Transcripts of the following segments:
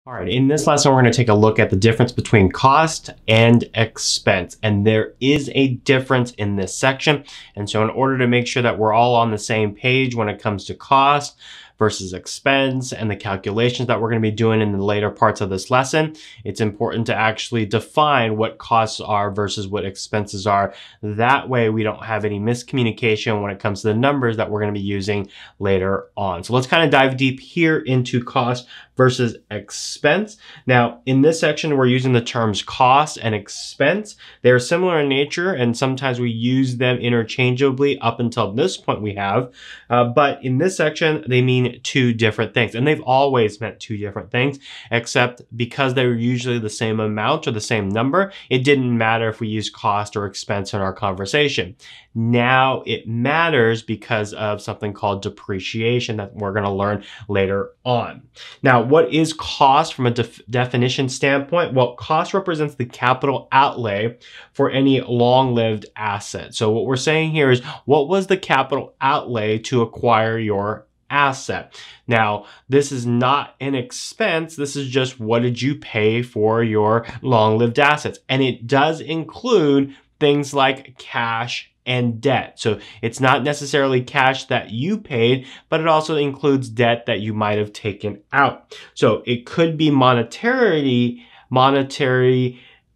All right, in this lesson, we're going to take a look at the difference between cost and expense. And there is a difference in this section. And so in order to make sure that we're all on the same page when it comes to cost versus expense and the calculations that we're going to be doing in the later parts of this lesson, it's important to actually define what costs are versus what expenses are. That way we don't have any miscommunication when it comes to the numbers that we're going to be using later on. So let's kind of dive deep here into cost versus expense. Now, in this section, we're using the terms cost and expense. They're similar in nature, and sometimes we use them interchangeably up until this point we have. But in this section, they mean two different things. And they've always meant two different things, except because they were usually the same amount or the same number, it didn't matter if we used cost or expense in our conversation. Now it matters because of something called depreciation that we're going to learn later on. Now, what is cost from a definition standpoint? Well, cost represents the capital outlay for any long-lived asset. So what we're saying here is, what was the capital outlay to acquire your asset? Now, this is not an expense. This is just, what did you pay for your long-lived assets? And it does include things like cash and debt. So it's not necessarily cash that you paid, but it also includes debt that you might have taken out. So it could be monetary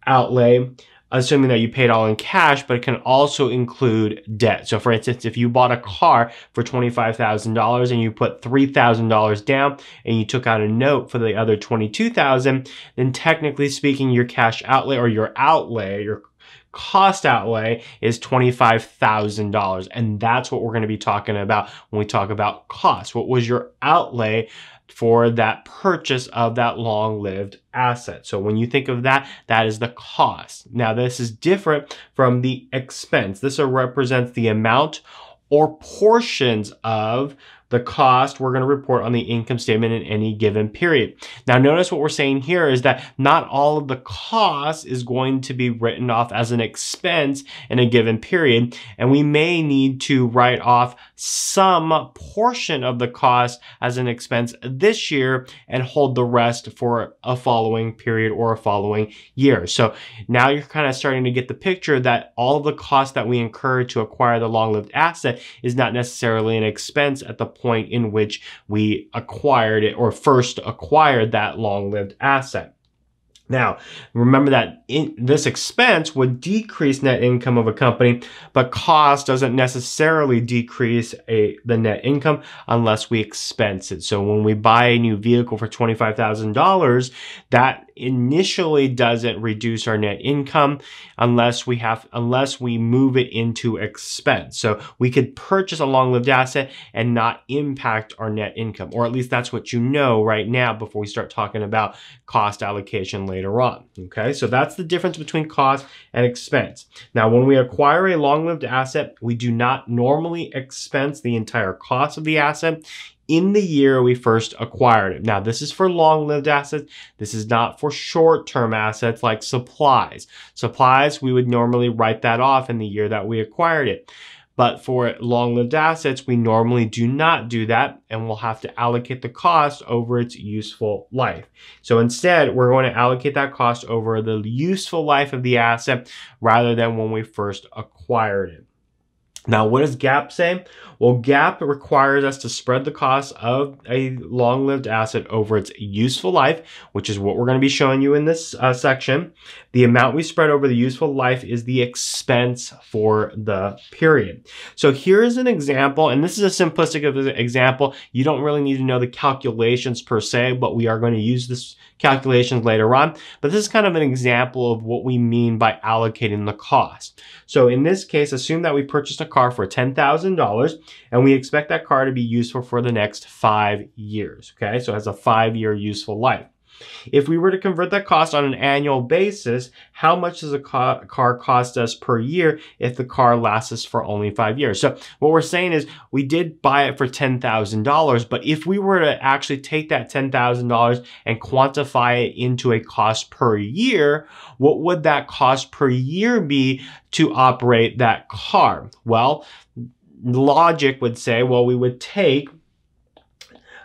outlay, assuming that you paid all in cash, but it can also include debt. So for instance, if you bought a car for $25,000 and you put $3,000 down and you took out a note for the other $22,000, then technically speaking, your cash outlay or your cost outlay is $25,000. And that's what we're going to be talking about when we talk about cost. What was your outlay for that purchase of that long-lived asset? So when you think of that, that is the cost. Now, this is different from the expense. This represents the amount or portions of the cost we're going to report on the income statement in any given period. Now, notice what we're saying here is that not all of the cost is going to be written off as an expense in a given period, and we may need to write off some portion of the cost as an expense this year and hold the rest for a following period or a following year. So now you're kind of starting to get the picture that all of the costs that we incur to acquire the long-lived asset is not necessarily an expense at the point in which we acquired it or first acquired that long-lived asset. Now, remember that this expense would decrease net income of a company, but cost doesn't necessarily decrease the net income unless we expense it. So when we buy a new vehicle for $25,000, that initially doesn't reduce our net income unless we move it into expense. So we could purchase a long-lived asset and not impact our net income, or at least that's what you know right now before we start talking about cost allocation later on. Okay, so that's the difference between cost and expense. Now, when we acquire a long-lived asset, we do not normally expense the entire cost of the asset in the year we first acquired it. Now, this is for long-lived assets. This is not for short-term assets like supplies. Supplies, we would normally write that off in the year that we acquired it. But for long-lived assets, we normally do not do that, and we'll have to allocate the cost over its useful life. So instead, we're going to allocate that cost over the useful life of the asset rather than when we first acquired it. Now, what does GAAP say? Well, GAAP requires us to spread the cost of a long-lived asset over its useful life, which is what we're going to be showing you in this section. The amount we spread over the useful life is the expense for the period. So here's an example, and this is a simplistic example. You don't really need to know the calculations per se, but we are going to use this calculations later on. But this is kind of an example of what we mean by allocating the cost. So in this case, assume that we purchased a car for $10,000 and we expect that car to be useful for the next 5 years. Okay, so it has a 5-year useful life. If we were to convert that cost on an annual basis, how much does a car cost us per year if the car lasts us for only 5 years? So what we're saying is we did buy it for $10,000, but if we were to actually take that $10,000 and quantify it into a cost per year, what would that cost per year be to operate that car? Well, logic would say, well, we would take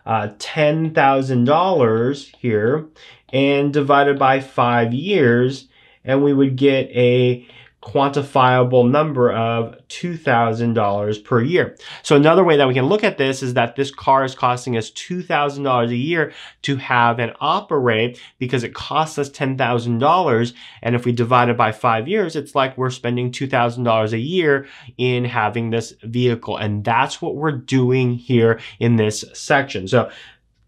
$10,000 here and divide it by 5 years, and we would get a quantifiable number of $2,000 per year. So another way that we can look at this is that this car is costing us $2,000 a year to have and operate because it costs us $10,000. And if we divide it by 5 years, it's like we're spending $2,000 a year in having this vehicle. And that's what we're doing here in this section. So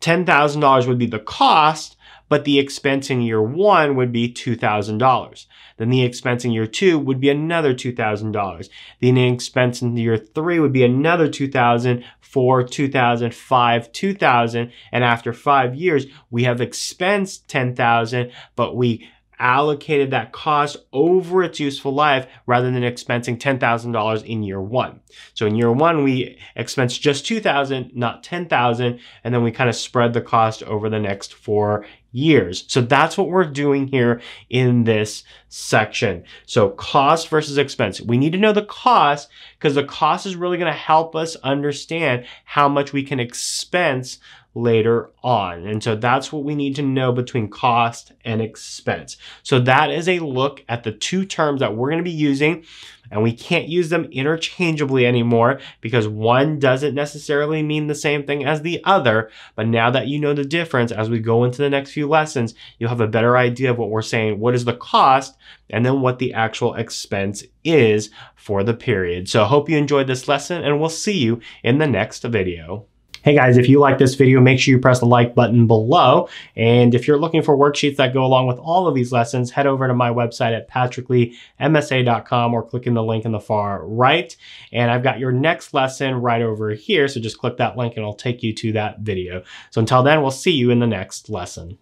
$10,000 would be the cost, but the expense in year 1 would be $2,000. Then the expense in year 2 would be another $2,000. The expense in year 3 would be another $2,000, 4, $2,000, 5, $2,000. And after 5 years, we have expensed $10,000, but we allocated that cost over its useful life rather than expensing $10,000 in year 1. So in year 1, we expense just $2,000, not $10,000, and then we kind of spread the cost over the next 4 years. So that's what we're doing here in this section. So cost versus expense. We need to know the cost because the cost is really going to help us understand how much we can expense later on. And so that's what we need to know between cost and expense. So that is a look at the two terms that we're going to be using, and we can't use them interchangeably anymore because one doesn't necessarily mean the same thing as the other. But now that you know the difference, as we go into the next few lessons, you'll have a better idea of what we're saying, what is the cost, and then what the actual expense is for the period. So I hope you enjoyed this lesson, and we'll see you in the next video. Hey guys, if you like this video, make sure you press the like button below. And if you're looking for worksheets that go along with all of these lessons, head over to my website at patrickleemsa.com or click in the link in the far right. And I've got your next lesson right over here. So just click that link and it'll take you to that video. So until then, we'll see you in the next lesson.